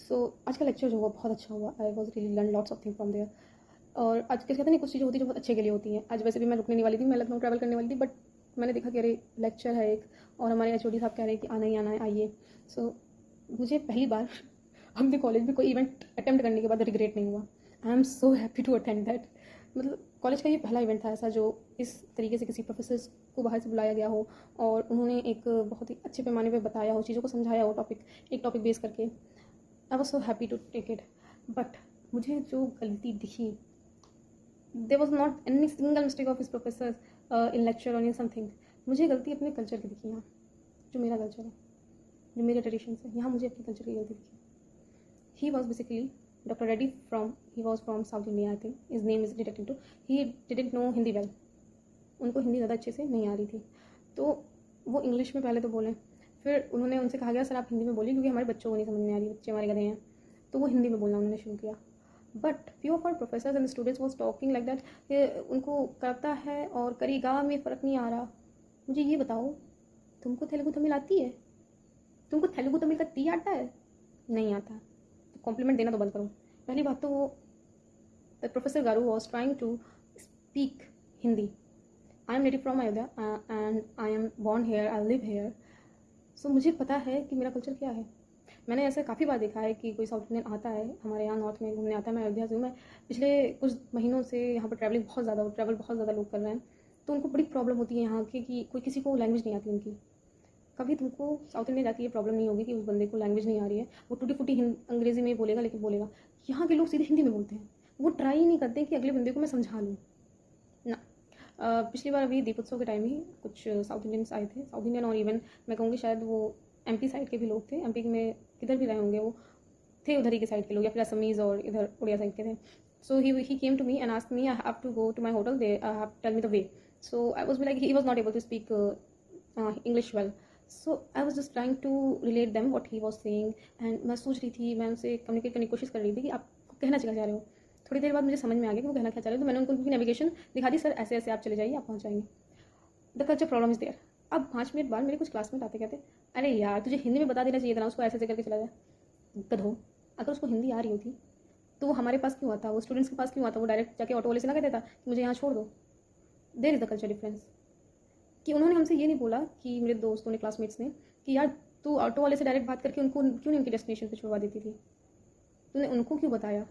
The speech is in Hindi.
सो आज का लेक्चर जो हुआ बहुत अच्छा हुआ। I was really learn lots of thing from there. और आज के कहते नहीं, कुछ चीज़ें होती हैं जो बहुत अच्छे के लिए होती हैं। आज वैसे भी मैं रुकने नहीं वाली थी, मैं लखनऊ ट्रैवल करने वाली थी, बट मैंने देखा कि अरे लेक्चर है एक, और हमारे एचओडी साहब कह रहे हैं कि आना ही आना है, आइए। सो मुझे पहली बार अपने कॉलेज में कोई इवेंट अटेम्प्ट करने के बाद रिग्रेट नहीं हुआ। I am so happy to attend that. मतलब कॉलेज का ये पहला इवेंट था ऐसा जो इस तरीके से किसी प्रोफेसर को बाहर से बुलाया गया हो और उन्होंने एक बहुत ही अच्छे पैमाने पे बताया हो, चीज़ों को समझाया हो, एक टॉपिक बेस करके। I was so happy to take it. But मुझे जो गलती दिखी, there was not any single mistake of his professor in lecture और इन समथिंग। मुझे गलती अपने कल्चर की दिखी यहाँ, जो मेरा कल्चर है, जो मेरे ट्रेडिशन है, यहाँ मुझे अपने कल्चर की गलती दिखी। He was basically Dr. Reddy he was from South India, I think. His name is related to. He didn't know Hindi well. उनको हिंदी ज़्यादा अच्छे से नहीं आ रही थी, तो वो इंग्लिश में पहले तो बोले। फिर उन्होंने उनसे कहा गया सर आप हिंदी में बोलिए क्योंकि हमारे बच्चों को नहीं समझ में आ रही, बच्चे हमारे गधे हैं। तो वो हिंदी में बोलना उन्होंने शुरू किया। But few of our professors and students was talking like that कि उनको करता है और करेगा में फ़र्क नहीं आ रहा। मुझे ये बताओ, तुमको तेलुगु तमिल आती है? तुमको तेलुगु तमिल का ती आता है? नहीं आता तो कॉम्प्लीमेंट देना तो बंद करो। पहली बात तो वो the professor garu was trying to speak Hindi. I am native from Ayodhya and I am born here, I live here. So मुझे पता है कि मेरा कल्चर क्या है। मैंने ऐसे काफ़ी बार देखा है कि कोई साउथ इंडियन आता है हमारे यहाँ नॉर्थ में घूमने आता है। मैं अयोध्या से हूँ, मैं पिछले कुछ महीनों से यहाँ पर ट्रैवल बहुत ज़्यादा लोग कर रहे हैं। तो उनको बड़ी प्रॉब्लम होती है यहाँ की कि कोई किसी को लैंग्वेज नहीं आती उनकी। कभी तुमको साउथ इंडिया जाके ये प्रॉब्लम नहीं होगी कि उस बंदे को लैंग्वेज नहीं आ रही है, वो टूटी फूटी अंग्रेज़ी में बोलेगा, लेकिन बोलेगा। यहाँ के लोग सीधे हिंदी में बोलते हैं, वो ट्राई ही नहीं करते कि अगले बंदे को मैं समझा लूँ ना। पिछली बार अभी दीपोत्सव के टाइम ही कुछ साउथ इंडियंस आए थे, साउथ इंडियन और इवन मैं कहूँगी शायद वो एमपी साइड के भी लोग थे। एमपी में किधर भी रहे होंगे, वो थे उधर ही के साइड के लोग, या फिर असमीज़ और इधर उड़िया साइड के थे। So he came to me and asked me I have to go to my hotel, they have tell me the way. So I was like he was not able to speak English well. So I was just trying to relate them what he was saying. And मैं सोच रही थी, मैं उनसे कम्युनिकेट करने की कोशिश कर रही थी कि आप कहना क्या चाह रहे हो। थोड़ी देर बाद मुझे समझ में आ गया कि वो कहना क्या चाह रहे हो, तो मैंने उनको उनकी नेविगेशन दिखा दी। सर ऐसे ऐसे आप चले जाइए, आप पहुँच जाएंगे। The culture problem is there. अब 5 मिनट बाद मेरे कुछ क्लासमेट आते कहते अरे यार तुझे हिंदी में बता देना चाहिए था ना, उसको ऐसे ऐसे करके चला जाए। गधो, अगर उसको हिंदी आ रही होती तो वो हमारे पास क्यों आता, वो स्टूडेंट्स के पास क्यों आता, वो डायरेक्ट जाके ऑटो वाले से ना कह देता कि मुझे यहाँ छोड़ दो। There is the culture difference. कि उन्होंने हमसे ये नहीं बोला कि मेरे दोस्तों ने, क्लासमेट्स ने, कि यार तू ऑटो वाले से डायरेक्ट बात करके उनको क्यों नहीं उनकी डेस्टिनेशन पे छुड़वा देती थी, तूने उनको क्यों बताया